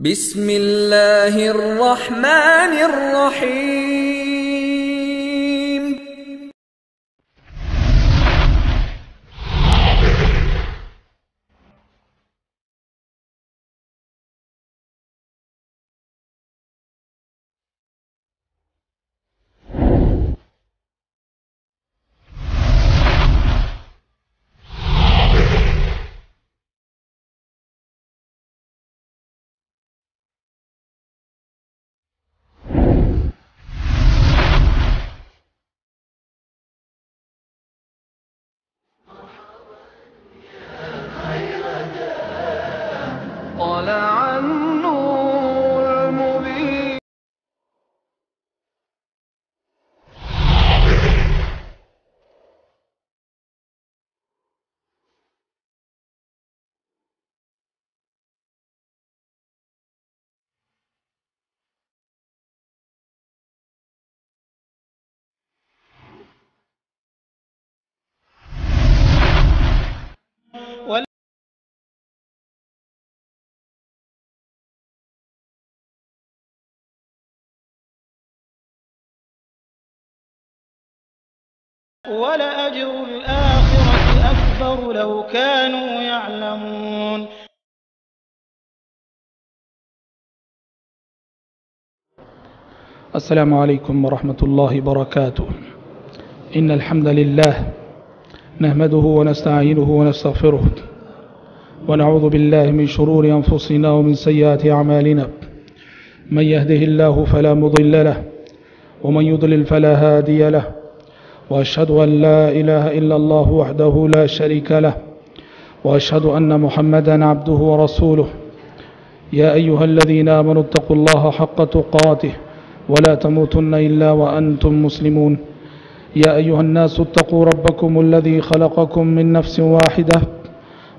بسم اللہ الرحمن الرحیم۔ طلع النور المبين وَلَأَجْرُ الْآخِرَةِ أَكْبَرُ لَوْ كَانُوا يَعْلَمُونَ۔ السلام عليكم ورحمة الله وبركاته. إن الحمد لله نحمده ونستعينه ونستغفره ونعوذ بالله من شرور أنفسنا ومن سيئات أعمالنا. من يهده الله فلا مضل له ومن يضلل فلا هادي له، وأشهد أن لا إله إلا الله وحده لا شريك له، وأشهد أن محمدا عبده ورسوله. يا أيها الذين آمنوا اتقوا الله حق تقاته ولا تموتن إلا وأنتم مسلمون. يا أيها الناس اتقوا ربكم الذي خلقكم من نفس واحدة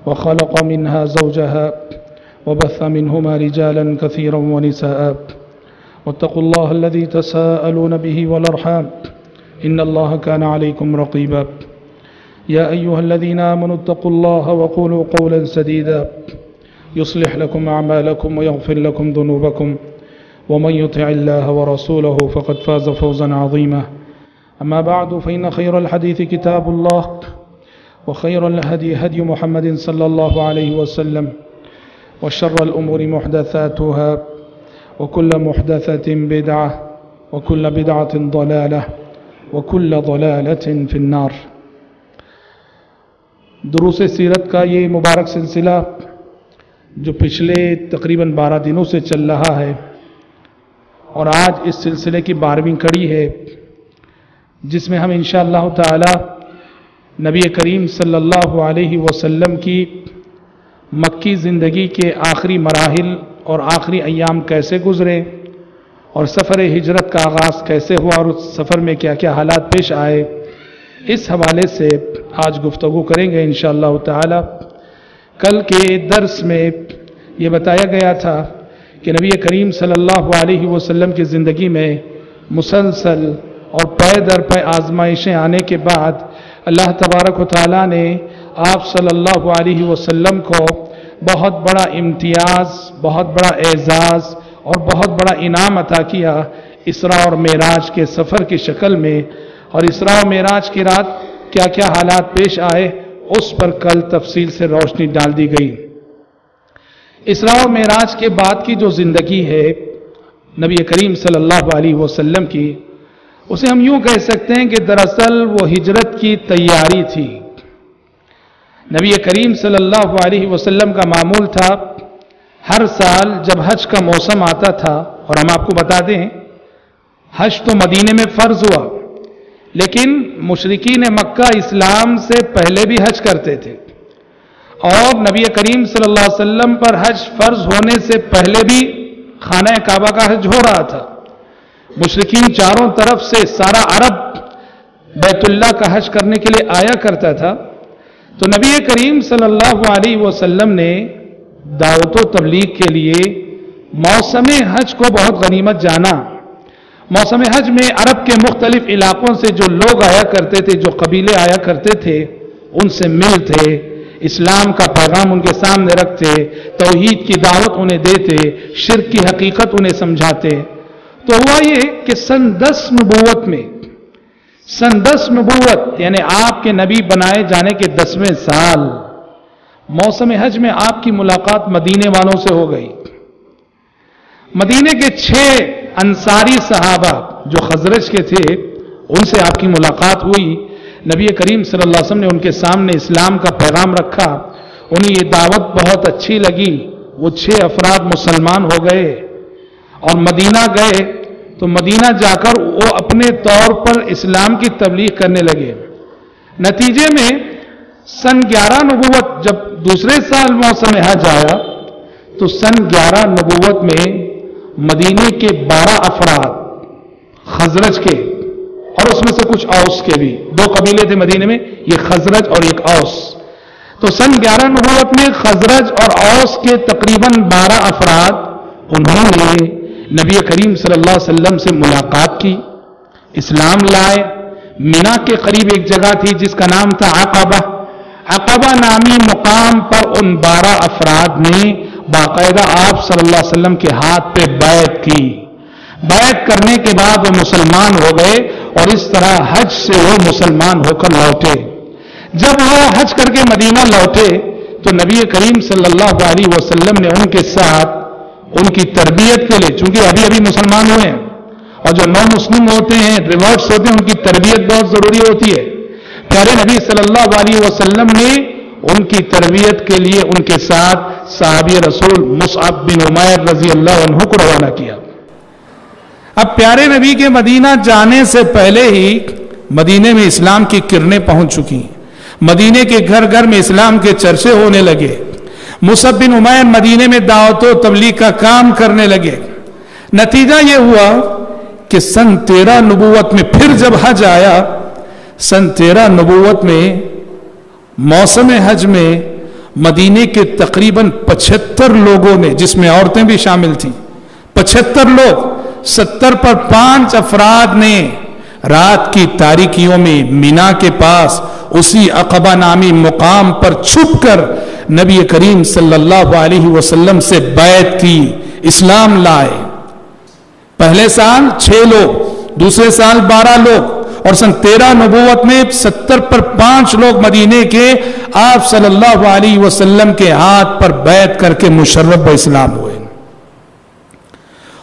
وخلق منها زوجها وبث منهما رجالا كثيرا ونساء. واتقوا الله الذي تساءلون به والأرحام إن الله كان عليكم رقيبا. يا أيها الذين آمنوا اتقوا الله وقولوا قولا سديدا يصلح لكم أعمالكم ويغفر لكم ذنوبكم، ومن يطع الله ورسوله فقد فاز فوزا عظيما. أما بعد، فإن خير الحديث كتاب الله، وخير الهدي هدي محمد صلى الله عليه وسلم، وشر الأمور محدثاتها، وكل محدثة بدعة، وكل بدعة ضلالة، وكل ضلالة في النار۔ دروس سیرت کا یہ مبارک سلسلہ جو پچھلے تقریباً 12 دنوں سے چل رہا ہے، اور آج اس سلسلے کی 12ویں کڑی ہے، جس میں ہم انشاءاللہ تعالی نبی کریم صلی اللہ علیہ وسلم کی مکی زندگی کے آخری مراحل اور آخری ایام کیسے گزرے، اور سفر ہجرت کا آغاز کیسے ہوا، اور اس سفر میں کیا کیا حالات پیش آئے، اس حوالے سے آج گفتگو کریں گے انشاءاللہ تعالی۔ کل کے درس میں یہ بتایا گیا تھا کہ نبی کریم صلی اللہ علیہ وسلم کی زندگی میں مسلسل اور پے در پے آزمائشیں آنے کے بعد اللہ تبارک و تعالیٰ نے آپ صلی اللہ علیہ وسلم کو بہت بڑا امتیاز، بہت بڑا اعزاز اور بہت بڑا انعام عطا کیا اسراء اور معراج کے سفر کی شکل میں۔ اور اسراء و معراج کی رات کیا کیا حالات پیش آئے، اس پر کل تفصیل سے روشنی ڈال دی گئی۔ اسراء و معراج کے بعد کی جو زندگی ہے نبی کریم صلی اللہ علیہ وسلم کی، اسے ہم یوں کہہ سکتے ہیں کہ دراصل وہ ہجرت کی تیاری تھی۔ نبی کریم صلی اللہ علیہ وسلم کا معمول تھا، ہر سال جب حج کا موسم آتا تھا، اور ہم آپ کو بتا دیں حج تو مدینے میں فرض ہوا، لیکن مشرکین مکہ اسلام سے پہلے بھی حج کرتے تھے، اور نبی کریم صلی اللہ علیہ وسلم پر حج فرض ہونے سے پہلے بھی خانہ کعبہ کا حج ہو رہا تھا۔ مشرکین چاروں طرف سے سارا عرب بیت اللہ کا حج کرنے کے لیے آیا کرتا تھا، تو نبی کریم صلی اللہ علیہ وسلم نے دعوت و تبلیغ کے لیے موسم حج کو بہت غنیمت جانا۔ موسم حج میں عرب کے مختلف علاقوں سے جو لوگ آیا کرتے تھے، جو قبیلے آیا کرتے تھے، ان سے مل تھے، اسلام کا پیغام ان کے سامنے رکھتے، توحید کی دعوت انہیں دیتے، شرک کی حقیقت انہیں سمجھاتے. تو ہوا یہ کہ سن 10 نبوت میں، سن 10 نبوت یعنی آپ کے نبی بنائے جانے کے 10ویں سال موسم حج میں آپ کی ملاقات مدینے والوں سے ہو گئی. مدینے کے 6 انصاری صحابہ جو خزرج کے تھے ان سے آپ کی ملاقات ہوئی. نبی کریم صلی اللہ علیہ وسلم نے ان کے سامنے اسلام کا پیغام رکھا، انہیں یہ دعوت بہت اچھی لگی. وہ 6 افراد مسلمان ہو گئے اور مدینہ گئے. تو مدینہ جا کر وہ اپنے طور پر اسلام کی تبلیغ کرنے لگے. نتیجے میں سن 11 نبوت جب دوسرے سال موسم حج آیا تو سن 11 نبوت میں مدینے کے 12 افراد خزرج کے، اور اس میں سے کچھ اوس کے بھی، 2 قبیلے تھے مدینے میں، یہ خزرج اور ایک اوس. تو سن 11 نبوت میں خزرج اور اوس کے تقریباً 12 افراد انہوں نے نبی کریم صلی اللہ علیہ وسلم سے ملاقات کی، اسلام لائے. مینا کے قریب ایک جگہ تھی جس کا نام تھا عقبہ. عقبہ نامی مقام پر ان 12 افراد نے باقاعدہ آپ صلی اللہ علیہ وسلم کے ہاتھ پہ بیعت کی. بیعت کرنے کے بعد وہ مسلمان ہو گئے اور اس طرح حج سے وہ مسلمان ہو کر لوٹے. جب وہ حج کر کے مدینہ لوٹے تو نبی کریم صلی اللہ علیہ وسلم نے ان کے ساتھ ان کی تربیت کے لیے، چونکہ ابھی ابھی مسلمان ہوئے ہیں اور جو نو مسلم ہوتے ہیں، ریورٹس ہوتے ہیں، ان کی تربیت بہت ضروری ہوتی ہے. پیارے نبی صلی اللہ علیہ وسلم نے ان کی تربیت کے لیے ان کے ساتھ صحابی رسول مصعب بن عمیر رضی اللہ عنہ کو روانہ کیا. اب پیارے نبی کے مدینہ جانے سے پہلے ہی مدینے میں اسلام کی کرنیں پہنچ چکی ہیں. مدینے کے گھر گھر میں اسلام کے چرچے ہونے لگے. مصعب بن عمیر مدینے میں دعوت و تبلیغ کا کام کرنے لگے. نتیجہ یہ ہوا کہ سن 13 نبوت میں پھر جب حج آیا، سن 13 نبوت میں موسم حج میں مدینے کے تقریباً 75 لوگوں نے، جس میں عورتیں بھی شامل تھیں، 75 لوگ، 70 پر 5 افراد نے رات کی تاریکیوں میں مینا کے پاس اسی عقبہ نامی مقام پر چھپ کر نبی کریم صلی اللہ علیہ وسلم سے بیعت کی، اسلام لائے. پہلے سال 6 لوگ، دوسرے سال 12 لوگ، اور سن 13 نبوت میں 70 پر 5 لوگ مدینے کے آپ صلی اللہ علیہ وسلم کے ہاتھ پر بیعت کر کے مشرف اسلام ہوئے.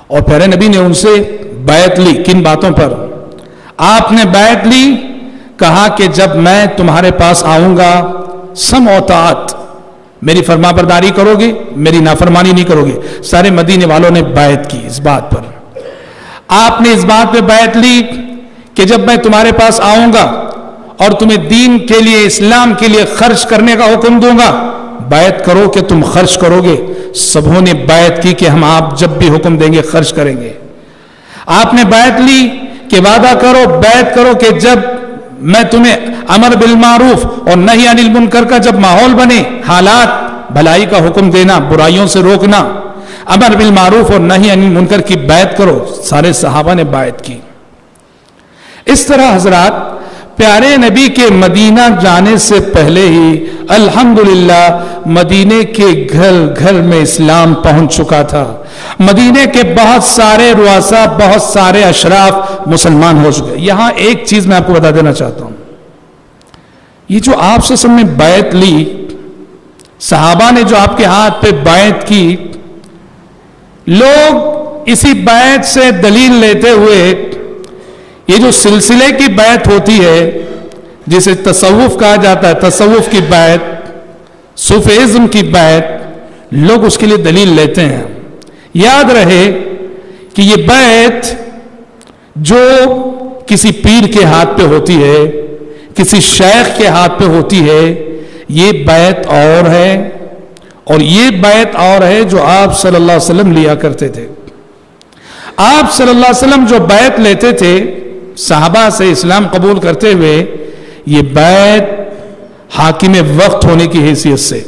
اور پیارے نبی نے ان سے بیعت لی. کن باتوں پر آپ نے بیعت لی؟ کہا کہ جب میں تمہارے پاس آؤں گا سمع و طاعت، میری فرما برداری کرو گے، میری نافرمانی نہیں کرو گے. سارے مدینے والوں نے بیعت کی اس بات پر. آپ نے اس بات پہ بیعت لی کہ جب میں تمہارے پاس آؤں گا اور تمہیں دین کے لیے، اسلام کے لیے خرچ کرنے کا حکم دوں گا، بیعت کرو کہ تم خرچ کرو گے. سبوں نے بیعت کی کہ ہم آپ جب بھی حکم دیں گے خرچ کریں گے. آپ نے بیعت لی کہ وعدہ کرو، بیعت کرو کہ جب میں تمہیں امر بالمعروف اور نہی عن المنکر کا جب ماحول بنے، حالات، بھلائی کا حکم دینا، برائیوں سے روکنا، امر بالمعروف اور نہی عن المنکر کی بیعت کرو. سارے صحابہ نے بیعت کی. اس طرح حضرات پیارے نبی کے مدینہ جانے سے پہلے ہی الحمدللہ مدینے کے گھر گھر میں اسلام پہنچ چکا تھا. مدینے کے بہت سارے رؤسا، بہت سارے اشراف مسلمان ہو چکے. یہاں ایک چیز میں آپ کو بتا دینا چاہتا ہوں. یہ جو آپ سے سب نے بیعت لی، صحابہ نے جو آپ کے ہاتھ پہ بیعت کی، لوگ اسی بیعت سے دلیل لیتے ہوئے یہ جو سلسلے کی بیعت ہوتی ہے جسے تصوف کہا جاتا ہے، تصوف کی بیعت، صوفیزم کی بیعت، لوگ اس کے لیے دلیل لیتے ہیں. یاد رہے کہ یہ بیعت جو کسی پیر کے ہاتھ پہ ہوتی ہے، کسی شیخ کے ہاتھ پہ ہوتی ہے، یہ بیعت اور ہے، اور یہ بیعت اور ہے جو آپ صلی اللہ علیہ وسلم لیا کرتے تھے. آپ صلی اللہ علیہ وسلم جو بیعت لیتے تھے صحابہ سے اسلام قبول کرتے ہوئے، یہ بیعت حاکم وقت ہونے کی حیثیت سے،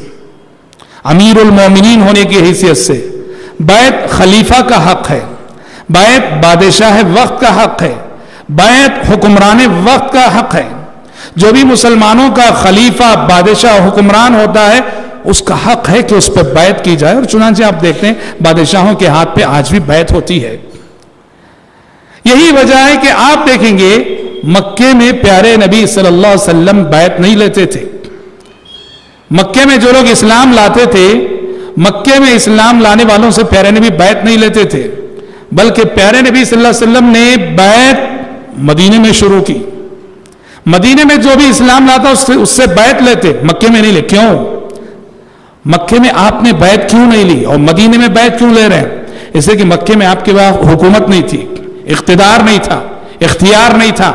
امیر المومنین ہونے کی حیثیت سے، بیعت خلیفہ کا حق ہے، بیعت بادشاہ وقت کا حق ہے، بیعت حکمران وقت کا حق ہے. جو بھی مسلمانوں کا خلیفہ بادشاہ حکمران ہوتا ہے اس کا حق ہے کہ اس پہ بیعت کی جائے، اور چنانچہ آپ دیکھتے ہیں بادشاہوں کے ہاتھ پہ آج بھی بیعت ہوتی ہے۔ یہی وجہ ہے کہ آپ دیکھیں گے مکے میں پیارے نبی صلی اللہ علیہ وسلم بیعت نہیں لیتے تھے۔ مکے میں جو لوگ اسلام لاتے تھے، مکے میں اسلام لانے والوں سے پیارے نبی بیعت نہیں لیتے تھے، بلکہ پیارے نبی صلی اللہ علیہ وسلم نے بیعت مدینے میں شروع کی۔ مدینے میں جو بھی اسلام لاتا اس سے بیعت لیتے، مکے میں نہیں لے۔ کیوں؟ مکے میں آپ نے بیعت کیوں نہیں لی اور مدینے میں بیعت کیوں لے رہے ہیں؟ اس لیے کہ مکے میں آپ کے پاس حکومت نہیں تھی، اقتدار نہیں تھا، اختیار نہیں تھا،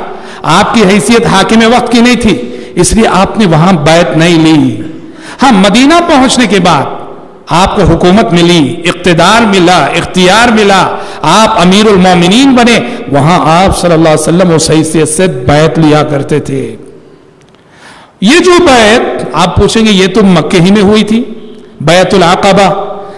آپ کی حیثیت حاکم وقت کی نہیں تھی، اس لیے آپ نے وہاں بیعت نہیں لی۔ ہاں، مدینہ پہنچنے کے بعد آپ کو حکومت ملی، اقتدار ملا، اختیار ملا، آپ امیر المومنین بنے، وہاں آپ صلی اللہ علیہ وسلم اس حیثیت سے بیعت لیا کرتے تھے۔ یہ جو بیعت آپ پوچھیں گے یہ تو مکے ہی میں ہوئی تھی، بیعت العقبہ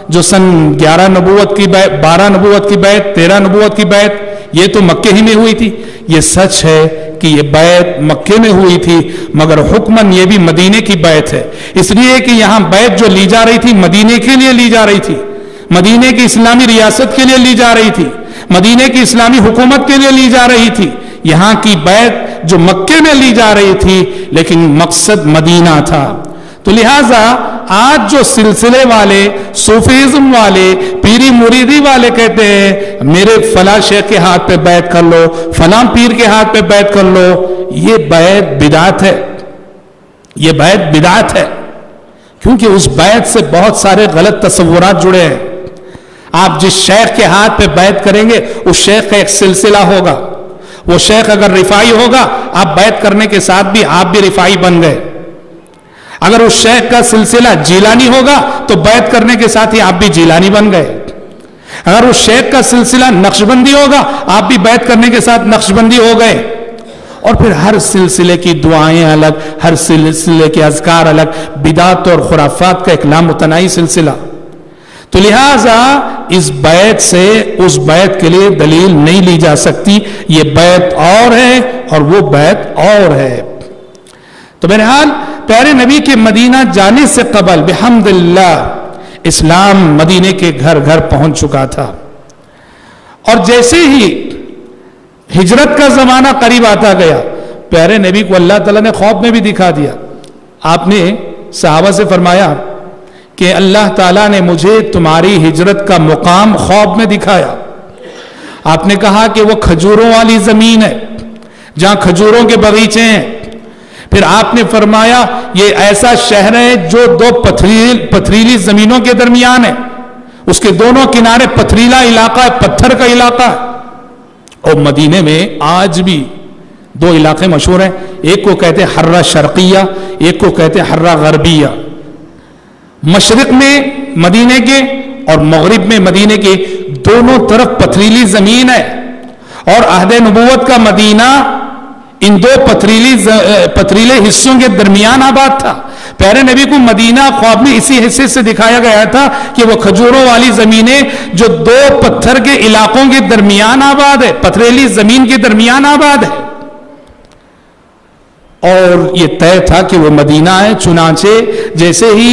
جو سن 11 نبوت کی بیعت، 12 نبوت کی بیعت، 13 نبوت کی بیعت، یہ تو مکے ہی میں ہوئی تھی۔ یہ سچ ہے کہ یہ بیعت مکے میں ہوئی تھی، مگر حکماً یہ بھی مدینے کی بیعت ہے، اس لیے کہ یہاں بیعت جو لی جا رہی تھی مدینے کے لیے لی جا رہی تھی، مدینے کی اسلامی ریاست کے لیے لی جا رہی تھی، مدینے کی اسلامی حکومت کے لیے لی جا رہی تھی۔ یہاں کی بیعت جو مکے میں لی جا رہی تھی لیکن مقصد مدینہ تھا۔ تو لہٰذا آج جو سلسلے والے، صوفیزم والے، پیری مریدی والے کہتے ہیں میرے فلاں شیخ کے ہاتھ پہ بیعت کر لو، فلاں پیر کے ہاتھ پہ بیعت کر لو، یہ بیعت بدعت ہے، یہ بیعت بدعت ہے، کیونکہ اس بیعت سے بہت سارے غلط تصورات جڑے ہیں۔ آپ جس شیخ کے ہاتھ پہ بیعت کریں گے اس شیخ کا ایک سلسلہ ہوگا، وہ شیخ اگر رفاعی ہوگا آپ بیعت کرنے کے ساتھ بھی آپ بھی رفاعی بن گئے، اگر اس شیخ کا سلسلہ جیلانی ہوگا تو بیعت کرنے کے ساتھ ہی آپ بھی جیلانی بن گئے، اگر اس شیخ کا سلسلہ نقشبندی ہوگا آپ بھی بیعت کرنے کے ساتھ نقشبندی ہو گئے، اور پھر ہر سلسلے کی دعائیں الگ، ہر سلسلے کے اذکار الگ، بدعت اور خرافات کا ایک لامتناہی سلسلہ۔ تو لہٰذا اس بیعت سے اس بیعت کے لیے دلیل نہیں لی جا سکتی، یہ بیعت اور ہے اور وہ بیعت اور ہے۔ تو بہرحال پیارے نبی کے مدینہ جانے سے قبل بحمداللہ اسلام مدینے کے گھر گھر پہنچ چکا تھا، اور جیسے ہی ہجرت کا زمانہ قریب آتا گیا پیارے نبی کو اللہ تعالیٰ نے خواب میں بھی دکھا دیا۔ آپ نے صحابہ سے فرمایا کہ اللہ تعالیٰ نے مجھے تمہاری ہجرت کا مقام خواب میں دکھایا۔ آپ نے کہا کہ وہ کھجوروں والی زمین ہے جہاں کھجوروں کے باغیچے ہیں، پھر آپ نے فرمایا یہ ایسا شہر ہے جو دو پتھریلی زمینوں کے درمیان ہے، اس کے دونوں کنارے پتھریلا علاقہ ہے، پتھر کا علاقہ ہے۔ اور مدینے میں آج بھی دو علاقے مشہور ہیں، ایک کو کہتے ہیں حرہ شرقیہ، ایک کو کہتے ہیں حرہ غربیہ۔ مشرق میں مدینے کے اور مغرب میں مدینے کے دونوں طرف پتھریلی زمین ہے، اور عہد نبوت کا مدینہ ان دو پتھریلے حصوں کے درمیان آباد تھا۔ پیارے نبی کو مدینہ خواب میں اسی حصے سے دکھایا گیا تھا کہ وہ کھجوروں والی زمینیں جو دو پتھر کے علاقوں کے درمیان آباد ہے، پتھریلی زمین کے درمیان آباد ہے، اور یہ طے تھا کہ وہ مدینہ ہے۔ چنانچہ جیسے ہی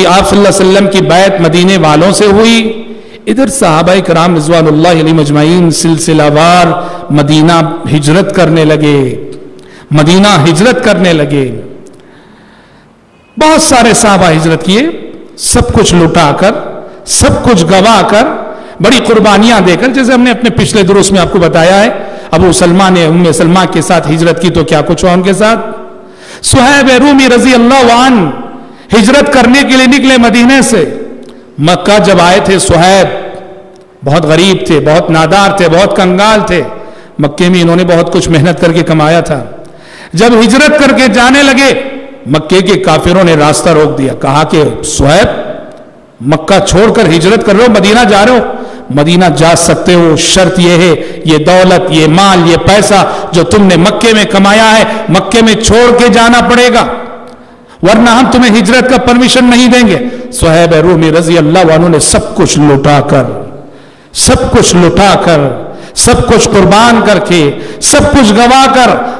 آپ صلی اللہ علیہ وسلم کی بیعت مدینے والوں سے ہوئی، ادھر صحابہ کرام رضوان اللہ علیہ مجمعین سلسلہ وار مدینہ ہجرت کرنے لگے، مدینہ ہجرت کرنے لگے۔ بہت سارے صحابہ ہجرت کیے، سب کچھ لٹا کر، سب کچھ گوا کر، بڑی قربانیاں دے کر، جیسے ہم نے اپنے پچھلے دروس میں آپ کو بتایا ہے ابو سلمہ نے ام سلمہ کے ساتھ ہجرت کی تو کیا کچھ ہوا ان کے ساتھ۔ صہیب رومی رضی اللہ عنہ ہجرت کرنے کے لیے نکلے مدینے سے، مکہ جب آئے تھے صہیب بہت غریب تھے، بہت نادار تھے، بہت کنگال تھے، مکے میں انہوں نے بہت کچھ محنت کر کے کمایا تھا۔ جب ہجرت کر کے جانے لگے مکے کے کافروں نے راستہ روک دیا، کہا کہ صہیب مکہ چھوڑ کر ہجرت کر رہے ہو، مدینہ جا رہے ہو، مدینہ جا سکتے ہو، شرط یہ ہے یہ دولت، یہ مال، یہ پیسہ جو تم نے مکے میں کمایا ہے مکے میں چھوڑ کے جانا پڑے گا، ورنہ ہم تمہیں ہجرت کا پرمیشن نہیں دیں گے۔ صہیب رومی رضی اللہ عنہ نے سب کچھ لٹا کر، سب کچھ لٹا کر، سب کچھ قربان کر کے، سب کچھ گوا کر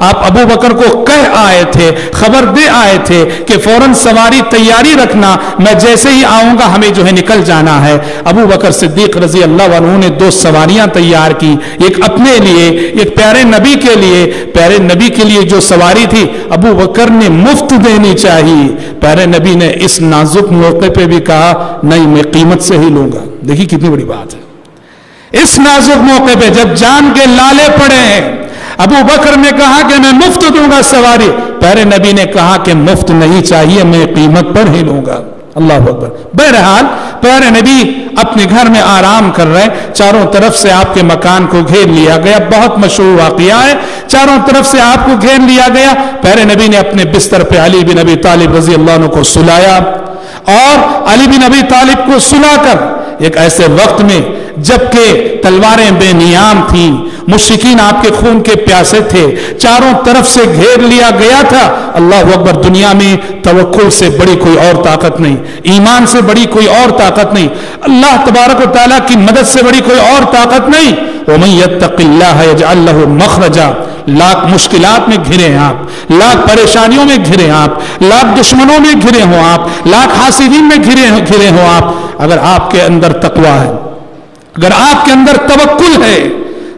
آپ ابو بکر کو کہہ آئے تھے, خبر دے آئے تھے کہ فوراً سواری تیاری رکھنا, میں جیسے ہی آؤں گا ہمیں جو ہے نکل جانا ہے. ابو بکر صدیق رضی اللہ عنہ نے 2 سواریاں تیار کی, ایک اپنے لیے, ایک پیارے نبی کے لیے. پیارے نبی کے لیے جو سواری تھی ابو بکر نے مفت دینی چاہیے. پیارے نبی نے اس نازک موقع پہ بھی کہا نہیں, میں قیمت سے ہی لوں گا. دیکھیے کتنی بڑی بات ہے. اس نازک موقع پہ جب جان کے لالے پڑے ہیں, ابو بکر نے کہا کہ میں مفت دوں گا سواری. پیارے نبی نے کہا کہ مفت نہیں چاہیے, میں قیمت پر ہی لوں گا. اللہ اکبر. بہرحال پیارے نبی اپنے گھر میں آرام کر رہے, چاروں طرف سے آپ کے مکان کو گھیر لیا گیا. بہت مشہور واقعہ ہے, چاروں طرف سے آپ کو گھیر لیا گیا. پیارے نبی نے اپنے بستر پہ علی بن ابی طالب رضی اللہ عنہ کو سلایا, اور علی بن ابی طالب کو سلا کر ایک ایسے وقت میں جبکہ تلواریں بے نیام تھیں, مشرکین آپ کے خون کے پیاسے تھے, چاروں طرف سے گھیر لیا گیا تھا. اللہ اکبر. دنیا میں توکل سے بڑی کوئی اور طاقت نہیں, ایمان سے بڑی کوئی اور طاقت نہیں, اللہ تبارک و تعالیٰ کی مدد سے بڑی کوئی اور طاقت نہیں. وَمَن يَتَّقِ اللَّهَ يَجْعَل لَّهُ مَخْرَجًا. لاکھ مشکلات میں گھرے ہیں آپ, لاکھ پریشانیوں میں گھرے ہیں آپ, لاکھ دشمنوں میں گھرے ہوں آپ, لاکھ حاسدین میں گھرے ہوں آپ, اگر آپ کے اندر تقویٰ ہے, اگر آپ کے اندر توکل ہے,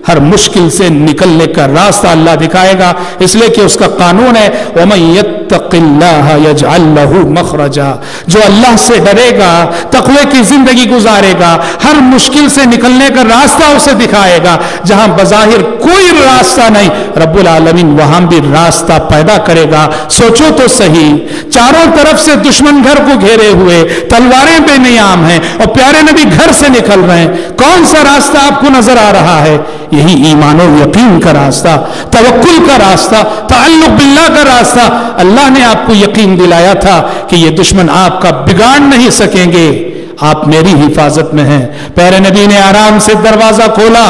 ہر مشکل سے نکلنے کا راستہ اللہ دکھائے گا. اس لیے کہ اس کا قانون ہے وَمَن يَتَّقِ اللَّهَ يَجْعَل لَّهُ مَخْرَجًا. جو اللہ سے ڈرے گا, تقوی کی زندگی گزارے گا, ہر مشکل سے نکلنے کا راستہ اسے دکھائے گا. جہاں بظاہر کوئی راستہ نہیں, رب العالمین وہاں بھی راستہ پیدا کرے گا. سوچو تو صحیح, چاروں طرف سے دشمن گھر کو گھیرے ہوئے, تلواریں بے نیام ہیں, اور پیارے نبی گھر سے نکل رہے ہیں. کون سا راستہ آپ کو نظر آ رہا ہے؟ یہی ایمان و یقین کا راستہ, توکل کا راستہ, تعلق باللہ کا راستہ. اللہ نے آپ کو یقین دلایا تھا کہ یہ دشمن آپ کا بگاڑ نہیں سکیں گے, آپ میری حفاظت میں ہیں. پیارے نبی نے آرام سے دروازہ کھولا,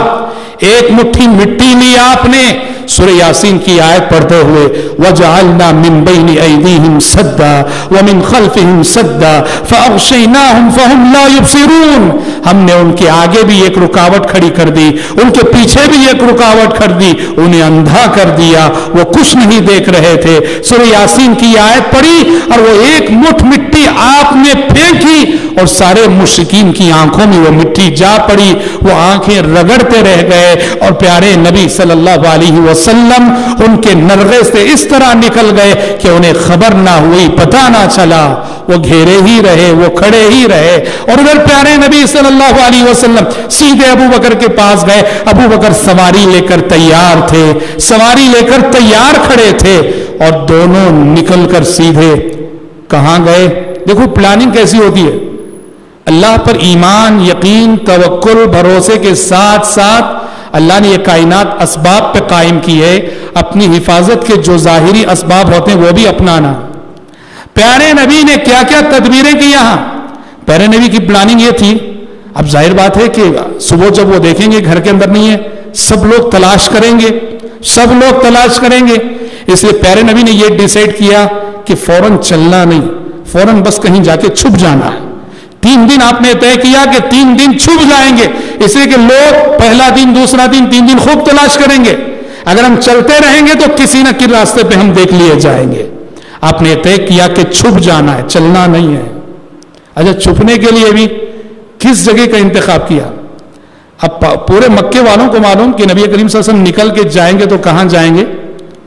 ایک مٹھی مٹی لی آپ نے, سورہ یاسین کی آیت پڑھتے ہوئے وَجَعَلْنَا مِن بَيْنِ أَيْدِيهِمْ سَدًّا وَمِن خَلْفِهِمْ سَدًّا فَأَغْشَيْنَاهُمْ فَهُمْ لَا يُبْصِرُونَ. ہم نے ان کے آگے بھی ایک رکاوٹ کھڑی کر دی, ان کے پیچھے بھی ایک رکاوٹ کر دی, انہیں اندھا کر دیا, وہ کچھ نہیں دیکھ رہے تھے. سورہ یاسین کی آیت پڑھی اور وہ ایک مٹھ مٹی آپ نے پھینکی اور سارے مشرکین کی آنکھوں میں وہ مٹی جا پڑی, وہ آنکھیں رگڑتے رہ گئے, اور پیارے نبی صلی اللہ علیہ وسلم ان کے نرغے سے اس طرح نکل گئے کہ انہیں خبر نہ ہوئی, پتہ نہ چلا. وہ گھیرے ہی رہے, وہ کھڑے ہی رہے. اور ادھر پیارے نبی صلی اللہ علیہ وسلم سیدھے ابو بکر کے پاس گئے. ابو بکر سواری لے کر تیار تھے, سواری لے کر تیار کھڑے تھے, اور دونوں نکل کر سیدھے کہاں گئے؟ دیکھو پلاننگ کیسی ہوتی ہے. اللہ پر ایمان, یقین, توکل, بھروسے کے ساتھ ساتھ اللہ نے یہ کائنات اسباب پہ قائم کی ہے. اپنی حفاظت کے جو ظاہری اسباب ہوتے ہیں وہ بھی اپنانا. پیارے نبی نے کیا کیا تدبیریں کی یہاں. پیارے نبی کی پلاننگ یہ تھی, اب ظاہر بات ہے کہ صبح جب وہ دیکھیں گے گھر کے اندر نہیں ہے, سب لوگ تلاش کریں گے, سب لوگ تلاش کریں گے. اس لیے پیارے نبی نے یہ ڈیسائیڈ کیا کہ فوراً چلنا نہیں, فوراً بس کہیں جا کے چھپ جانا ہے. 3 دن آپ نے طے کیا کہ 3 دن چھپ جائیں گے, اس لیے کہ لوگ پہلا دن, دوسرا دن, 3 دن خوب تلاش کریں گے. اگر ہم چلتے رہیں گے تو کسی نہ کسی راستے پہ ہم دیکھ لیے جائیں گے. آپ نے طے کیا کہ چھپ جانا ہے, چلنا نہیں ہے. اچھا, چھپنے کے لیے بھی کس جگہ کا انتخاب کیا؟ اب پورے مکے والوں کو معلوم کہ نبی کریم صلی اللہ علیہ وسلم نکل کے جائیں گے تو کہاں جائیں گے؟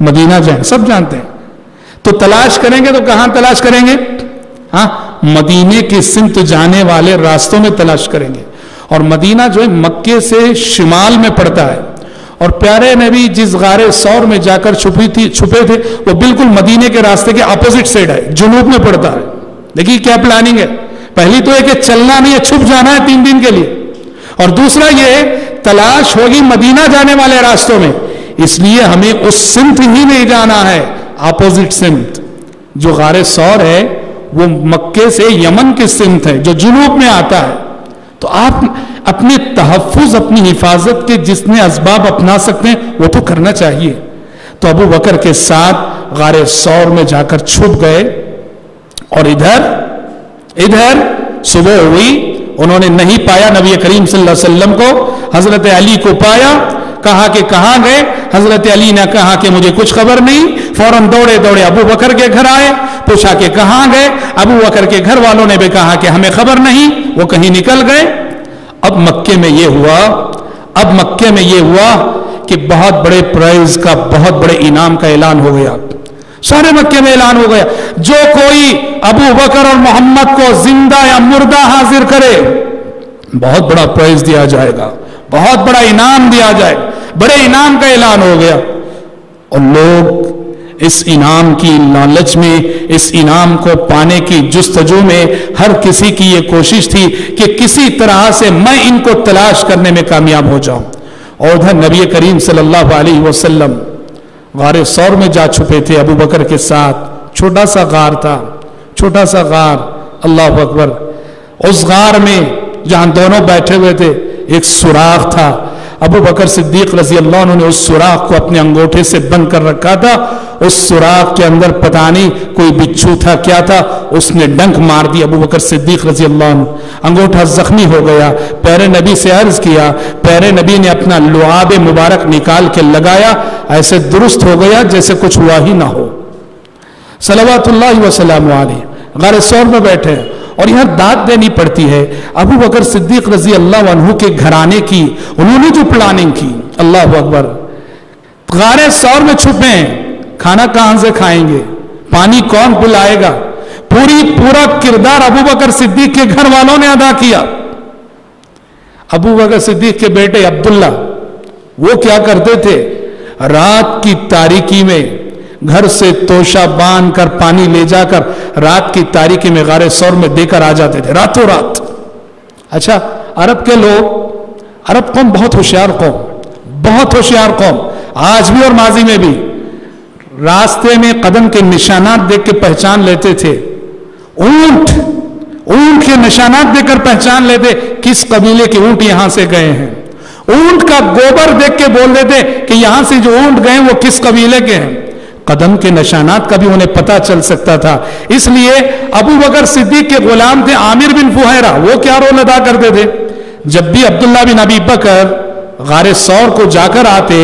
مدینہ جائیں, سب جانتے ہیں. تو تلاش کریں گے تو کہاں تلاش کریں گے؟ ہاں, مدینے کی سمت جانے والے راستوں میں تلاش کریں گے. اور مدینہ جو ہے مکے سے شمال میں پڑتا ہے, اور پیارے نبی جس غار ثور میں جا کر چھپے تھے وہ بالکل مدینے کے راستے کے اپوزٹ سائڈ ہے, جنوب میں پڑتا ہے. دیکھیے کیا پلاننگ ہے. پہلی تو ہے کہ چلنا نہیں ہے, چھپ جانا ہے 3 دن کے لیے, اور دوسرا یہ تلاش ہوگی مدینہ جانے والے راستوں میں. اس لیے ہمیں اس سمت ہی نہیں جانا ہے, اپوزٹ سمت. جو غار ثور ہے وہ مکے سے یمن کی سمت ہے جو جنوب میں آتا ہے. تو آپ اپنے تحفظ, اپنی حفاظت کے جتنے اسباب اپنا سکتے ہیں وہ تو کرنا چاہیے. تو ابو بکر کے ساتھ غار ثور میں جا کر چھپ گئے, اور ادھر صبح ہوئی, انہوں نے نہیں پایا نبی کریم صلی اللہ علیہ وسلم کو, حضرت علی کو پایا. کہا کہ کہاں گئے؟ حضرت علی نے کہا کہ مجھے کچھ خبر نہیں. فوراً دوڑے دوڑے ابو بکر کے گھر آئے, پوچھا کہ کہاں گئے؟ ابو بکر کے گھر والوں نے بھی کہا کہ ہمیں خبر نہیں, وہ کہیں نکل گئے. اب مکے میں یہ ہوا کہ بہت بڑے پرائز کا, بہت بڑے انعام کا اعلان ہو گیا. سارے مکے میں اعلان ہو گیا, جو کوئی ابو بکر اور محمد کو زندہ یا مردہ حاضر کرے بہت بڑا پرائز دیا جائے گا, بہت بڑا انعام دیا جائے گا. بڑے انعام کا اعلان ہو گیا, اور لوگ اس انعام کی لالچ میں, اس انعام کو پانے کی جستجو میں ہر کسی کی یہ کوشش تھی کہ کسی طرح سے میں ان کو تلاش کرنے میں کامیاب ہو جاؤں. اور ادھر نبی کریم صلی اللہ علیہ وسلم غار ثور میں جا چھپے تھے ابو بکر کے ساتھ. چھوٹا سا غار تھا, چھوٹا سا غار, اللہ اکبر. اس غار میں جہاں دونوں بیٹھے ہوئے تھے ایک سوراخ تھا. ابو بکر صدیق رضی اللہ عنہ نے اس سوراخ کو اپنے انگوٹھے سے بند کر رکھا تھا. اس سوراخ کے اندر پتہ نہیں کوئی بچھو تھا, کیا تھا, اس نے ڈنک مار دی ابو بکر صدیق رضی اللہ عنہ. انگوٹھا زخمی ہو گیا. پیارے نبی سے عرض کیا, پیارے نبی نے اپنا لعاب مبارک نکال کے لگایا, ایسے درست ہو گیا جیسے کچھ ہوا ہی نہ ہو. صلوات اللہ وسلم علیہ. غار ثور میں بیٹھے, اور یہاں داد دینی پڑتی ہے ابو بکر صدیق رضی اللہ عنہ کے گھرانے کی. انہوں نے جو پلاننگ کی, اللہ اکبر. غار ثور میں چھپے ہیں, کھانا کہاں سے کھائیں گے, پانی کون پلائے گا, پورا کردار ابو بکر صدیق کے گھر والوں نے ادا کیا. ابو بکر صدیق کے بیٹے عبداللہ وہ کیا کرتے تھے, رات کی تاریکی میں گھر سے توشہ باندھ کر پانی لے جا کر رات کی تاریکی میں غار ثور میں دے کر آ جاتے تھے راتوں رات. اچھا, عرب کے لوگ, عرب قوم بہت ہوشیار قوم, بہت ہوشیار قوم, آج بھی اور ماضی میں بھی. راستے میں قدم کے نشانات دیکھ کے پہچان لیتے تھے. اونٹ کے نشانات دیکھ کر پہچان لیتے کس قبیلے کے اونٹ یہاں سے گئے ہیں. اونٹ کا گوبر دیکھ کے بول دیتے کہ یہاں سے جو اونٹ گئے وہ کس قبیلے کے ہیں. قدم کے نشانات کا بھی انہیں پتہ چل سکتا تھا. اس لیے ابو بکر صدیق کے غلام تھے عامر بن فہیرہ, وہ کیا رول ادا کرتے تھے, جب بھی عبداللہ بن ابی بکر غار ثور کو جا کر آتے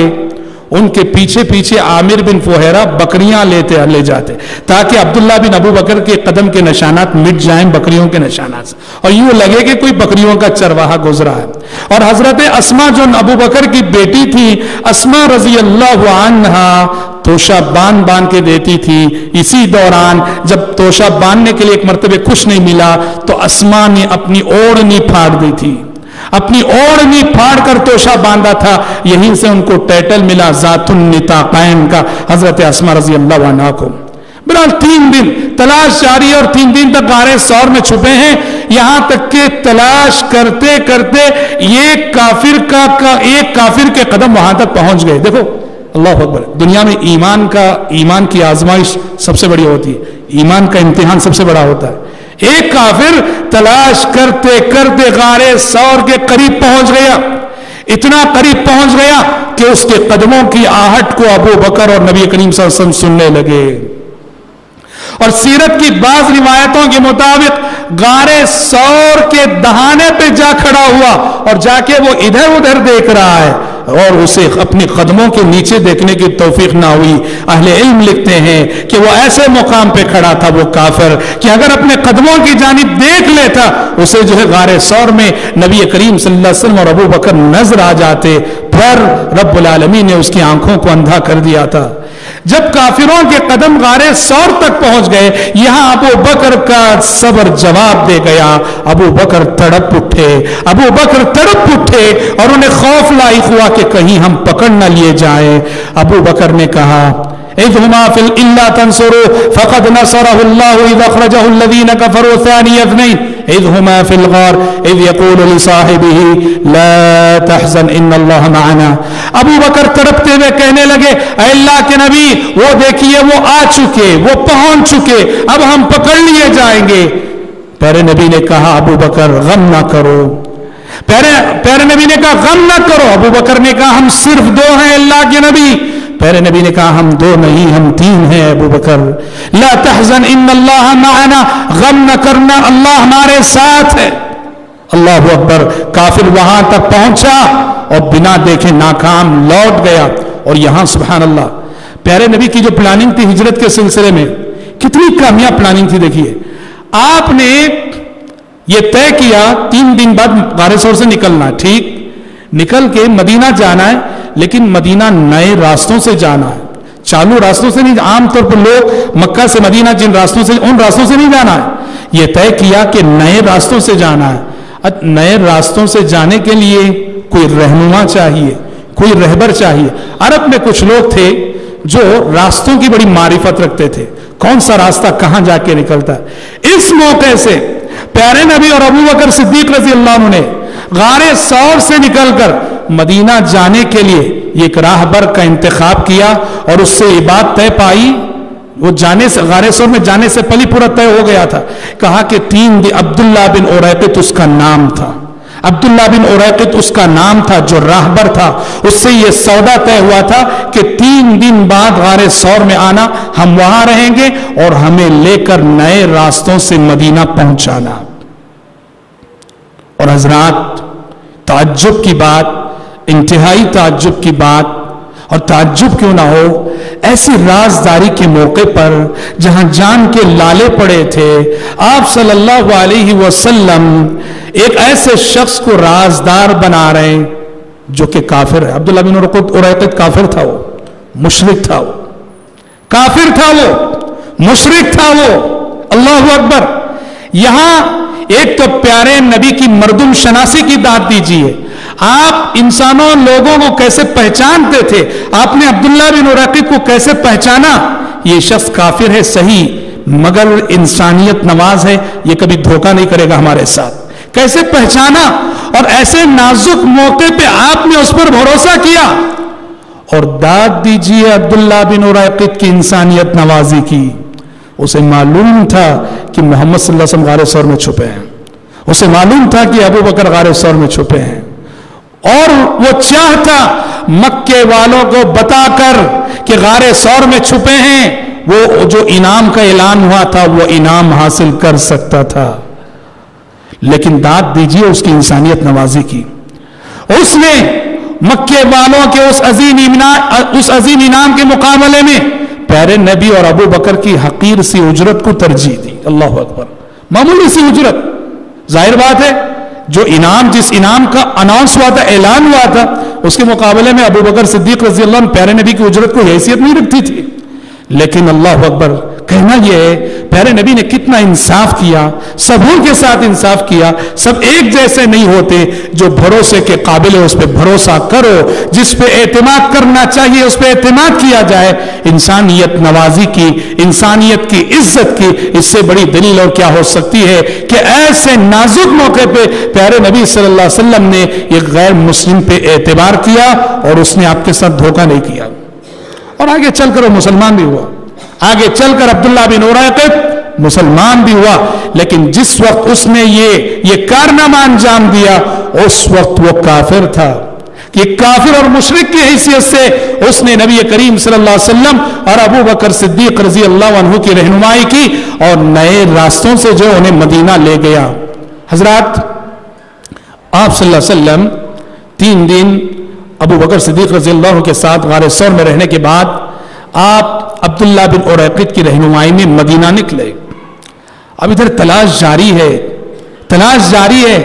ان کے پیچھے پیچھے عامر بن فہیرہ بکریاں لے جاتے تاکہ عبداللہ بن ابو بکر کے قدم کے نشانات مٹ جائیں بکریوں کے نشانات سے, اور یوں لگے کہ کوئی بکریوں کا چرواہا گزرا ہے. اور حضرت اسما جو ابو بکر کی بیٹی تھی, اسما رضی اللہ عنہا توشہ باندھ کے دیتی تھی. اسی دوران جب توشہ باندھنے کے لیے ایک مرتبہ کچھ نہیں ملا تو اسما نے اپنی اوڑھنی پھاڑ دی تھی, اپنی اوڑھنی پھاڑ کر توشہ باندھا تھا. یہیں سے ان کو ٹائٹل ملا ذات النطاقین کا, حضرت اسما رضی اللہ عنہا کو. بہرحال 3 دن تلاش جاری اور 3 دن تک غار ثور میں چھپے ہیں, یہاں تک کہ تلاش کرتے کرتے ایک کافر کے قدم وہاں تک پہنچ گئے. دیکھو اللہ اکبر, دنیا میں ایمان کی آزمائش سب سے بڑی ہوتی ہے, ایمان کا امتحان سب سے بڑا ہوتا ہے. ایک کافر تلاش کرتے کرتے غار ثور کے قریب پہنچ گیا, اتنا قریب پہنچ گیا کہ اس کے قدموں کی آہٹ کو ابو بکر اور نبی کریم صلی اللہ علیہ وسلم سننے لگے. اور سیرت کی بعض روایتوں کے مطابق غار ثور کے دہانے پہ جا کھڑا ہوا اور جا کے وہ ادھر ادھر دیکھ رہا ہے, اور اسے اپنی قدموں کے نیچے دیکھنے کی توفیق نہ ہوئی. اہل علم لکھتے ہیں کہ وہ ایسے مقام پہ کھڑا تھا وہ کافر کہ اگر اپنے قدموں کی جانب دیکھ لیتا اسے جو ہے غار ثور میں نبی کریم صلی اللہ علیہ وسلم اور ابو بکر نظر آ جاتے, پر رب العالمین نے اس کی آنکھوں کو اندھا کر دیا تھا. جب کافروں کے قدم غار ثور تک پہنچ گئے, یہاں ابو بکر کا صبر جواب دے گیا. ابو بکر تڑپ اٹھے اور انہیں خوف لاحق ہوا کہ کہیں ہم پکڑ نہ لیے جائیں. ابو بکر نے کہا اذ هما في الا تنصروا فقد نصره الله اذ اخرجه الذين كفروا ثاني اثنين اذ هما في الغار اذ يقول لصاحبه لا تحزن ان الله معنا. ابو بکر تڑپتے ہوئے کہنے لگے اے اللہ کے نبی, وہ دیکھیے وہ آ چکے, وہ پہنچ چکے, اب ہم پکڑ لیے جائیں گے. پیارے نبی نے کہا ابو بکر غم نہ کرو. پیارے نبی نے کہا غم نہ کرو. ابو بکر نے کہا ہم صرف 2 ہیں اللہ کے نبی. پیارے نبی نے کہا ہم 2 نہیں ہم 3 ہیں ابو بکر. لا تحزن ان اللہ معنا, غم نہ کرنا اللہ ہمارے ساتھ ہے. اللہ اکبر. کافر وہاں تک پہنچا اور بنا دیکھے ناکام لوٹ گیا. اور یہاں سبحان اللہ پیارے نبی کی جو پلاننگ تھی ہجرت کے سلسلے میں, کتنی کامیاب پلاننگ تھی. دیکھیے آپ نے یہ طے کیا 3 دن بعد غار ثور سے نکلنا, ٹھیک, نکل کے مدینہ جانا ہے, لیکن مدینہ نئے راستوں سے جانا ہے, چالو راستوں سے نہیں. عام طور پر لوگ مکہ سے مدینہ جن راستوں سے, ان راستوں سے نہیں جانا ہے. یہ طے کیا کہ نئے راستوں سے جانا ہے. نئے راستوں سے جانے کے لیے کوئی رہنما چاہیے, کوئی رہبر چاہیے. عرب میں کچھ لوگ تھے جو راستوں کی بڑی معرفت رکھتے تھے, کون سا راستہ کہاں جا کے نکلتا ہے. اس موقع سے پیارے نبی اور ابو بکر صدیق رضی اللہ عنہ نے غار ثور سے نکل کر مدینہ جانے کے لیے ایک راہبر کا انتخاب کیا, اور اس سے یہ بات طے پائی. وہ جانے سے, غار ثور میں جانے سے پہلے پورا طے ہو گیا تھا. کہا کہ 3 دن, عبداللہ بن اریقط اس کا نام تھا, عبداللہ بن اریقط اس کا نام تھا جو راہبر تھا. اس سے یہ سودا طے ہوا تھا کہ 3 دن بعد غار ثور میں آنا, ہم وہاں رہیں گے اور ہمیں لے کر نئے راستوں سے مدینہ پہنچانا. اور حضرات تعجب کی بات, انتہائی تعجب کی بات, اور تعجب کیوں نہ ہو, ایسی رازداری کے موقع پر جہاں جان کے لالے پڑے تھے, آپ صلی اللہ علیہ وسلم ایک ایسے شخص کو رازدار بنا رہے ہیں جو کہ کافر ہے. عبداللہ بن اریقط کافر تھا, وہ مشرک تھا, وہ کافر تھا, وہ مشرک تھا, وہ اللہ اکبر. یہاں ایک تو پیارے نبی کی مردم شناسی کی داد دیجیے. آپ انسانوں لوگوں کو کیسے پہچانتے تھے, آپ نے عبداللہ بن اریقط کو کیسے پہچانا. یہ شخص کافر ہے صحیح, مگر انسانیت نواز ہے, یہ کبھی دھوکہ نہیں کرے گا ہمارے ساتھ. کیسے پہچانا, اور ایسے نازک موقع پہ آپ نے اس پر بھروسہ کیا. اور داد دیجیے عبداللہ بن اریقط کی انسانیت نوازی کی. اسے معلوم تھا کہ محمد صلی اللہ علیہ وسلم غار ثور میں چھپے ہیں, اسے معلوم تھا کہ ابو بکر غار ثور میں چھپے ہیں, اور وہ چاہتا مکے والوں کو بتا کر کہ غار ثور میں چھپے ہیں, وہ جو انعام کا اعلان ہوا تھا وہ انعام حاصل کر سکتا تھا. لیکن داد دیجیے اس کی انسانیت نوازی کی. اس نے مکے والوں کے اس عظیم انعام کے مقابلے میں پیارے نبی اور ابو بکر کی حقیر سی اجرت کو ترجیح دی. اللہ اکبر, معمولی سی اجرت. ظاہر بات ہے جو انعام, جس انعام کا اناؤنس ہوا تھا, اعلان ہوا تھا, اس کے مقابلے میں ابو بکر صدیق رضی اللہ عنہ پیارے نبی کی اجرت کو حیثیت نہیں رکھتی تھی. لیکن اللہ اکبر, کہنا یہ ہے پیارے نبی نے کتنا انصاف کیا, سبوں کے ساتھ انصاف کیا. سب ایک جیسے نہیں ہوتے. جو بھروسے کے قابل ہے اس پہ بھروسہ کرو, جس پہ اعتماد کرنا چاہیے اس پہ اعتماد کیا جائے. انسانیت نوازی کی, انسانیت کی عزت کی, اس سے بڑی دلیل اور کیا ہو سکتی ہے کہ ایسے نازک موقع پہ پیارے نبی صلی اللہ علیہ وسلم نے ایک غیر مسلم پہ اعتبار کیا, اور اس نے آپ کے ساتھ دھوکہ نہیں کیا. اور آگے چل کر وہ مسلمان بھی ہوا, آگے چل کر عبداللہ بن اریقط مسلمان بھی ہوا. لیکن جس وقت اس نے یہ کارنامہ انجام دیا, اس وقت وہ کافر تھا. کہ کافر اور مشرک کی حیثیت سے اس نے نبی کریم صلی اللہ علیہ وسلم اور ابو بکر صدیق رضی اللہ عنہ کی رہنمائی کی, اور نئے راستوں سے جو انہیں مدینہ لے گیا. حضرات آپ صلی اللہ علیہ وسلم 3 دن ابو بکر صدیق رضی اللہ عنہ کے ساتھ غار ثور میں رہنے کے بعد آپ عبداللہ بن اریقط کی رہنمائی میں مدینہ نکلے. اب ادھر تلاش جاری ہے, تلاش جاری ہے.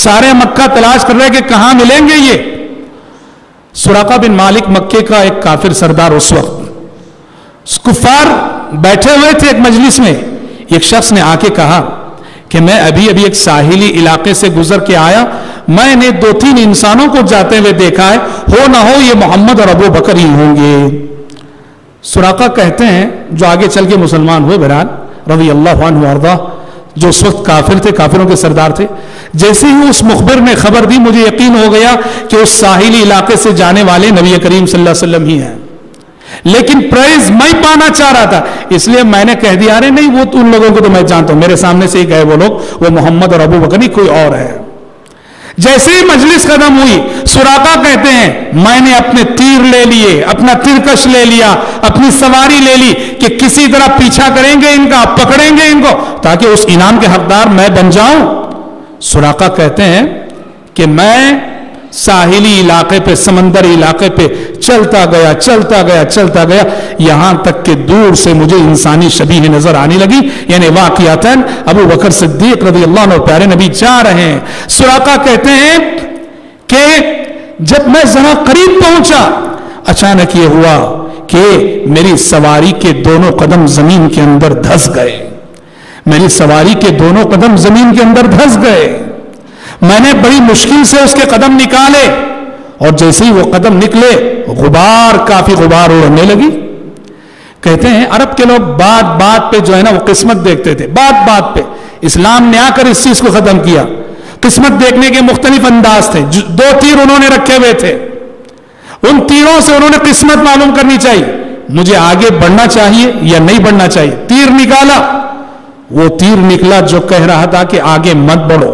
سارے مکہ تلاش کر رہے کہ کہاں ملیں گے یہ. سراقہ بن مالک مکے کا ایک کافر سردار, اس وقت کفار بیٹھے ہوئے تھے ایک مجلس میں. ایک شخص نے آ کے کہا کہ میں ابھی ایک ساحلی علاقے سے گزر کے آیا, میں نے 2-3 انسانوں کو جاتے ہوئے دیکھا ہے, ہو نہ ہو یہ محمد اور ابو بکر ہی ہوں گے. سراقہ کہتے ہیں, جو آگے چل کے مسلمان ہوئے بہرحال رضی اللہ عنہ وارضاہ, جو اس وقت کافر تھے, کافروں کے سردار تھے, جیسے ہی اس مخبر نے خبر دی مجھے یقین ہو گیا کہ اس ساحلی علاقے سے جانے والے نبی کریم صلی اللہ علیہ وسلم ہی ہیں. لیکن پرائز میں پانا چاہ رہا تھا, اس لیے میں نے کہہ دیا, ارے نہیں وہ ان لوگوں کو تو میں جانتا ہوں, میرے سامنے سے ہی گئے وہ لوگ, وہ محمد اور ابو بکر نہیں, کوئی اور ہے. جیسے ہی مجلس ختم ہوئی, سراقہ کہتے ہیں میں نے اپنے تیر لے لیے, اپنا ترکش لے لیا, اپنی سواری لے لی کہ کسی طرح پیچھا کریں گے ان کا, پکڑیں گے ان کو, تاکہ اس انعام کے حقدار میں بن جاؤں. سراقہ کہتے ہیں کہ میں ساحلی علاقے پہ، سمندری علاقے پہ چلتا گیا یہاں تک کہ دور سے مجھے انسانی شبیہ نظر آنے لگی. یعنی واقعتاً ابو بکر صدیق رضی اللہ عنہ پیارے نبی جا رہے ہیں. سراقہ کہتے ہیں کہ جب میں ذرا قریب پہنچا اچانک یہ ہوا کہ میری سواری کے دونوں قدم زمین کے اندر دھس گئے. میری سواری کے دونوں قدم زمین کے اندر دھس گئے. میں نے بڑی مشکل سے اس کے قدم نکالے اور جیسے ہی وہ قدم نکلے کافی غبار اڑنے لگی. کہتے ہیں عرب کے لوگ بات پہ جو ہے نا وہ قسمت دیکھتے تھے. بات پہ اسلام نے آ کر اس چیز کو ختم کیا. قسمت دیکھنے کے مختلف انداز تھے. 2 تیر انہوں نے رکھے ہوئے تھے. ان تیروں سے انہوں نے قسمت معلوم کرنی چاہیے. مجھے آگے بڑھنا چاہیے یا نہیں بڑھنا چاہیے. تیر نکالا. وہ تیر نکلا جو کہہ رہا تھا کہ آگے مت بڑھو.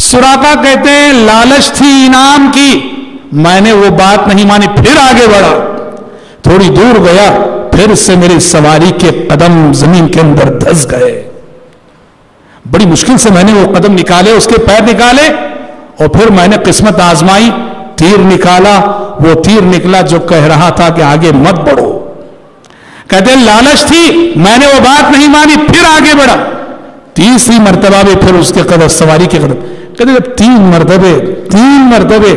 سراقہ کہتے ہیں لالچ تھی انعام کی، میں نے وہ بات نہیں مانی، پھر آگے بڑھا. تھوڑی دور گیا پھر سے میری سواری کے قدم زمین کے اندر دھس گئے. بڑی مشکل سے میں نے وہ قدم نکالے، اس کے پیر نکالے اور پھر میں نے قسمت آزمائی. تیر نکالا. وہ تیر نکلا جو کہہ رہا تھا کہ آگے مت بڑھو. کہتے ہیں لالچ تھی، میں نے وہ بات نہیں مانی، پھر آگے بڑھا. تیسری مرتبہ بھی پھر اس کے قدم، سواری کے قدم، کہتے جب 3 مرتبے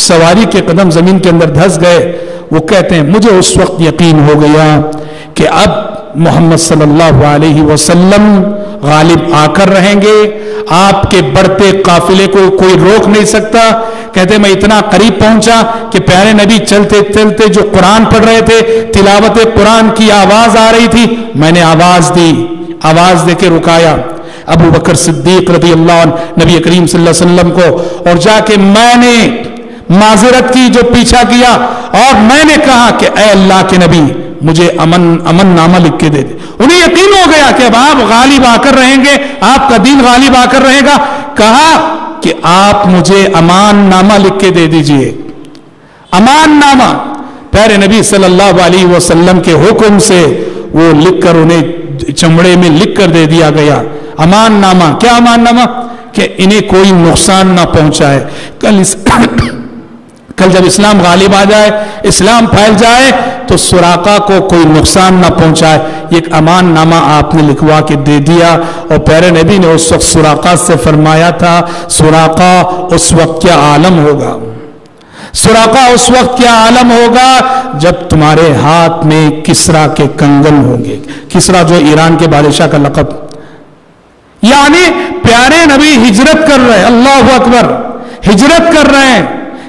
سواری کے قدم زمین کے اندر دھس گئے، وہ کہتے ہیں مجھے اس وقت یقین ہو گیا کہ اب محمد صلی اللہ علیہ وسلم غالب آ کر رہیں گے. آپ کے بڑھتے قافلے کو کوئی روک نہیں سکتا. کہتے میں اتنا قریب پہنچا کہ پیارے نبی چلتے چلتے جو قرآن پڑھ رہے تھے، تلاوت قرآن کی آواز آ رہی تھی، میں نے آواز دے کے رکایا. ابو بکر صدیق رضی اللہ عنہ نبی کریم صلی اللہ علیہ وسلم کو، اور جا کے میں نے معذرت کی جو پیچھا کیا، اور میں نے کہا کہ اے اللہ کے نبی مجھے امن نامہ لکھ کے دے دے. انہیں یقین ہو گیا کہ اب آپ غالب آ کر رہیں گے، آپ کا دین غالب آ کر رہے گا. کہا کہ آپ مجھے امان نامہ لکھ کے دے دیجئے. امان نامہ پیارے نبی صلی اللہ علیہ وسلم کے حکم سے وہ لکھ کر انہیں چمڑے میں لکھ کر دے دیا گیا. امان نامہ. کیا امان نامہ؟ کہ انہیں کوئی نقصان نہ پہنچائے. کل جب اسلام غالب آ جائے، اسلام پھیل جائے تو سراقہ کو کوئی نقصان نہ پہنچائے. ایک امان نامہ آپ نے لکھوا کے دے دیا. اور پیارے نبی نے اس وقت سراقہ سے فرمایا تھا، سراقہ اس وقت کیا عالم ہوگا، سراقہ اس وقت کیا عالم ہوگا جب تمہارے ہاتھ میں کسرا کے کنگن ہوں گے. کسرا جو ایران کے بادشاہ کا لقب. یعنی پیارے نبی ہجرت کر رہے ہیں. اللہ اکبر. ہجرت کر رہے ہیں.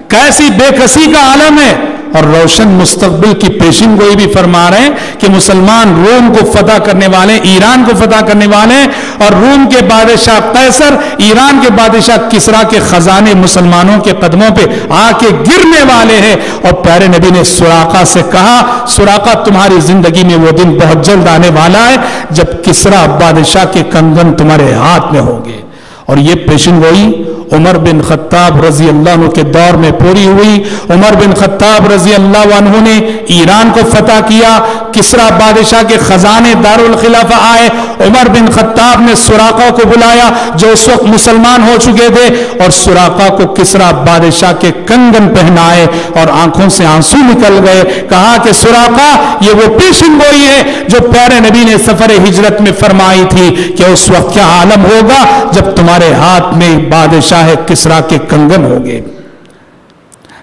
کیسی بے کسی کا عالم ہے. اور روشن مستقبل کی پیشن گوئی بھی فرما رہے ہیں کہ مسلمان روم کو فتح کرنے والے، ایران کو فتح کرنے والے، اور روم کے بادشاہ قیصر، ایران کے بادشاہ کسرا کے خزانے مسلمانوں کے قدموں پہ آ کے گرنے والے ہیں. اور پیارے نبی نے سراقہ سے کہا، سراقہ تمہاری زندگی میں وہ دن بہت جلد آنے والا ہے جب کسرا بادشاہ کے کنگن تمہارے ہاتھ میں ہوں گے. اور یہ پیشن گوئی عمر بن خطاب رضی اللہ عنہ کے دور میں پوری ہوئی. عمر بن خطاب رضی اللہ عنہ نے ایران کو فتح کیا. کسرا بادشاہ کے خزانے دارالخلافہ آئے. عمر بن خطاب نے سراقہ کو بلایا جو اس وقت مسلمان ہو چکے تھے، اور سراقہ کو کسرا بادشاہ کے کنگن پہنائے اور آنکھوں سے آنسو نکل گئے. کہا کہ سراقہ یہ وہ پیشن گوئی ہے جو پیارے نبی نے سفر ہجرت میں فرمائی تھی کہ اس وقت کیا عالم ہوگا جب تمہارے ہاتھ میں بادشاہ کسرا کے کنگن ہوں گے.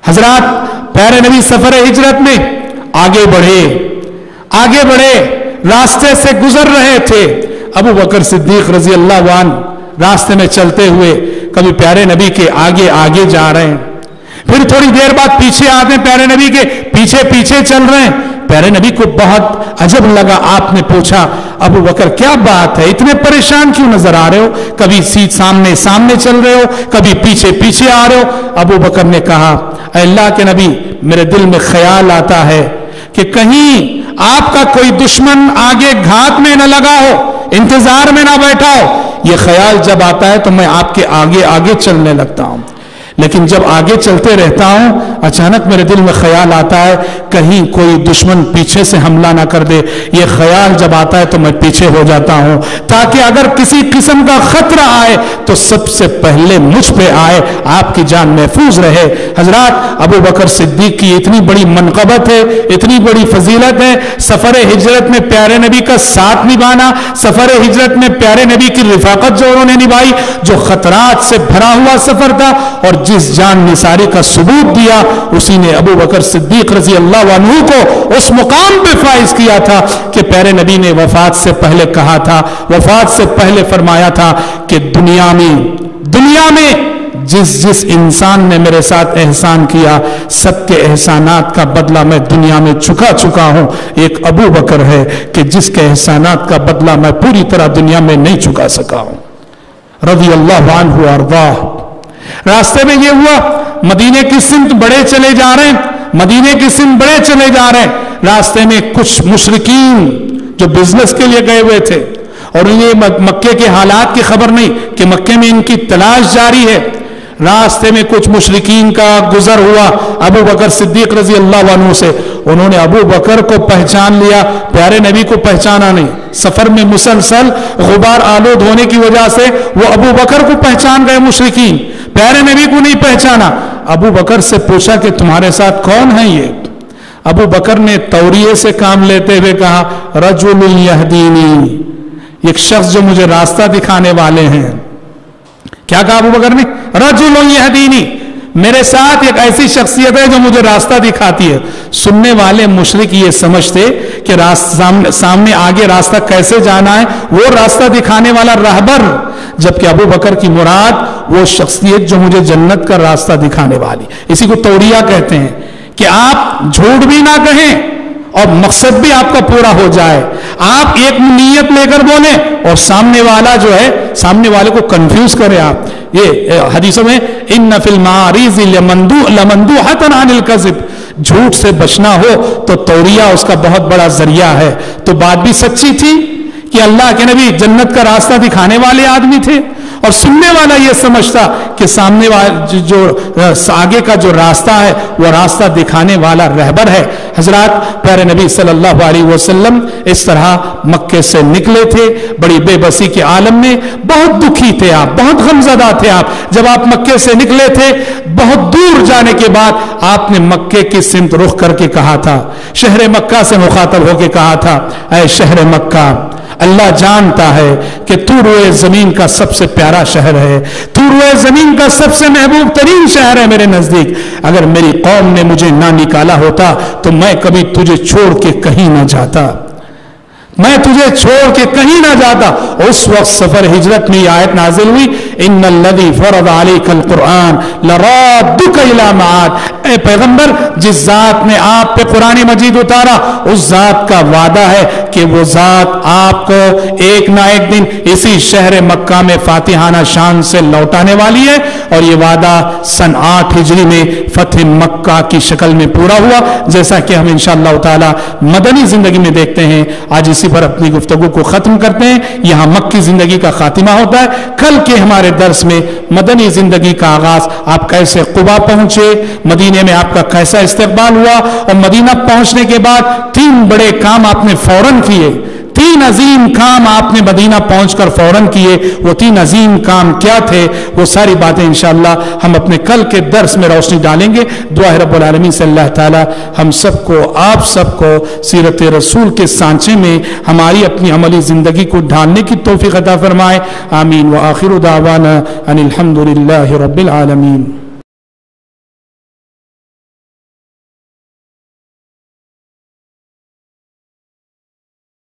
حضرات پیارے نبی سفر ہجرت میں آگے بڑھے راستے سے گزر رہے تھے. ابو بکر صدیق رضی اللہ عنہ راستے میں چلتے ہوئے کبھی پیارے نبی کے آگے جا رہے ہیں، پھر تھوڑی دیر بعد پیچھے آتے ہیں، پیارے نبی کے پیچھے چل رہے ہیں. پیارے نبی کو بہت عجب لگا. آپ نے پوچھا ابو بکر کیا بات ہے، اتنے پریشان کیوں نظر آ رہے ہو؟ کبھی سامنے چل رہے ہو، کبھی پیچھے آ رہے ہو. ابو بکر نے کہا اے اللہ کے نبی میرے دل میں خیال آتا ہے کہ کہیں آپ کا کوئی دشمن آگے گھات میں نہ لگا ہو، انتظار میں نہ بیٹھا ہو. یہ خیال جب آتا ہے تو میں آپ کے آگے چلنے لگتا ہوں. لیکن جب آگے چلتے رہتا ہوں اچانک میرے دل میں خیال آتا ہے کہیں کوئی دشمن پیچھے سے حملہ نہ کر دے. یہ خیال جب آتا ہے تو میں پیچھے ہو جاتا ہوں تاکہ اگر کسی قسم کا خطرہ آئے تو سب سے پہلے مجھ پہ آئے, آپ کی جان محفوظ رہے. حضرات, ابو بکر صدیق کی اتنی بڑی منقبت ہے, اتنی بڑی فضیلت ہے. سفر ہجرت میں پیارے نبی کا ساتھ نبھانا, سفر ہجرت میں پیارے نبی کی رفاقت جو انہوں نے نبھائی, جو خطرات سے بھرا ہوا سفر تھا, اور جس جان نثاری کا ثبوت دیا اسی نے ابو بکر صدیق رضی اللہ عنہ کو اس مقام پہ فائز کیا تھا کہ پیارے نبی نے وفات سے پہلے کہا تھا, وفات سے پہلے فرمایا تھا کہ دنیا میں جس انسان نے میرے ساتھ احسان کیا سب کے احسانات کا بدلہ میں دنیا میں چکا ہوں. ایک ابو بکر ہے کہ جس کے احسانات کا بدلہ میں پوری طرح دنیا میں نہیں چکا سکا ہوں, رضی اللہ عنہ وارضاہ. راستے میں یہ ہوا, مدینے کی سمت بڑے چلے جا رہے ہیں, راستے میں کچھ مشرکین جو بزنس کے لیے گئے ہوئے تھے اور انہیں مکے کے حالات کی خبر نہیں کہ مکے میں ان کی تلاش جاری ہے, راستے میں کچھ مشرکین کا گزر ہوا ابو بکر صدیق رضی اللہ عنہ سے. انہوں نے ابو بکر کو پہچان لیا, پیارے نبی کو پہچانا نہیں. سفر میں مسلسل غبار آلود ہونے کی وجہ سے وہ ابو بکر کو پہچان گئے مشرکین, پیارے نبی کو نہیں پہچانا. ابو بکر سے پوچھا کہ تمہارے ساتھ کون ہے یہ؟ ابو بکر نے توریے سے کام لیتے ہوئے کہا رجل یہدینی, ایک شخص جو مجھے راستہ دکھانے والے ہیں. کیا کہا ابو بکر نے؟ رجل یہدینی, میرے ساتھ ایک ایسی شخصیت ہے جو مجھے راستہ دکھاتی ہے. سننے والے مشرک یہ سمجھتے کہ سامنے آگے راستہ کیسے جانا ہے وہ راستہ دکھانے والا رہبر, جبکہ ابو بکر کی مراد وہ شخصیت جو مجھے جنت کا راستہ دکھانے والی. اسی کو توریہ کہتے ہیں کہ آپ جھوٹ بھی نہ کہیں اور مقصد بھی آپ کا پورا ہو جائے. آپ ایک نیت لے کر بولیں اور سامنے والا جو ہے سامنے والے کو کنفیوز کرے. آپ یہ حدیثوں میں ان فی المعارض لمندوحۃ عن الکذب, جھوٹ سے بچنا ہو تو توریہ اس کا بہت بڑا ذریعہ ہے. تو بات بھی سچی تھی کہ اللہ کے نبی جنت کا راستہ دکھانے والے آدمی تھے اور سننے والا یہ سمجھتا کہ سامنے والا جو آگے کا جو راستہ ہے وہ راستہ دکھانے والا رہبر ہے. حضرات, پیارے نبی صلی اللہ علیہ وسلم اس طرح مکے سے نکلے تھے بڑی بے بسی کے عالم میں. بہت دکھی تھے آپ, بہت غمزدہ تھے آپ. جب آپ مکے سے نکلے تھے بہت دور جانے کے بعد آپ نے مکے کی سمت رخ کر کے کہا تھا, شہر مکہ سے مخاطب ہو کے کہا تھا, اے شہر مکہ, اللہ جانتا ہے کہ تو روئے زمین کا سب سے پیارا شہر ہے, تو روئے زمین کا سب سے محبوب ترین شہر ہے میرے نزدیک. اگر میری قوم نے مجھے نہ نکالا ہوتا تو میں کبھی تجھے چھوڑ کے کہیں نہ جاتا, میں تجھے چھوڑ کے کہیں نہ جاتا. اس وقت سفر ہجرت میں یہ آیت نازل ہوئی, ان الذی فرض علیک القرآن لرادک الی معاد. اے پیغمبر, جس ذات نے آپ پہ قرآن مجید اتارا اس ذات کا وعدہ ہے کہ وہ ذات آپ کو ایک نہ ایک دن اسی شہر مکہ میں فاتحانہ شان سے لوٹانے والی ہے. اور یہ وعدہ سن 8 ہجری میں فتح مکہ کی شکل میں پورا ہوا, جیسا کہ ہم انشاءاللہ تعالی مدنی زندگی میں دیکھتے ہیں. آج اسی پر اپنی گفتگو کو ختم کرتے ہیں. یہاں مکی زندگی کا خاتمہ ہوتا ہے. کل کے ہمارے درس میں مدنی زندگی کا آغاز, آپ کیسے قبا پہنچے, مدینے میں آپ کا کیسا استقبال ہوا, اور مدینہ پہنچنے کے بعد 3 بڑے کام آپ نے فوراً کیے, 3 عظیم کام آپ نے مدینہ پہنچ کر فوراً کیے. وہ 3 عظیم کام کیا تھے, وہ ساری باتیں انشاءاللہ ہم اپنے کل کے درس میں روشنی ڈالیں گے. دعا ہے رب العالمین سے اللہ تعالی ہم سب کو, آپ سب کو سیرت رسول کے سانچے میں ہماری اپنی عملی زندگی کو ڈھالنے کی توفیق عطا فرمائے. آمین. وآخر دعوانا ان الحمد للہ رب العالمین.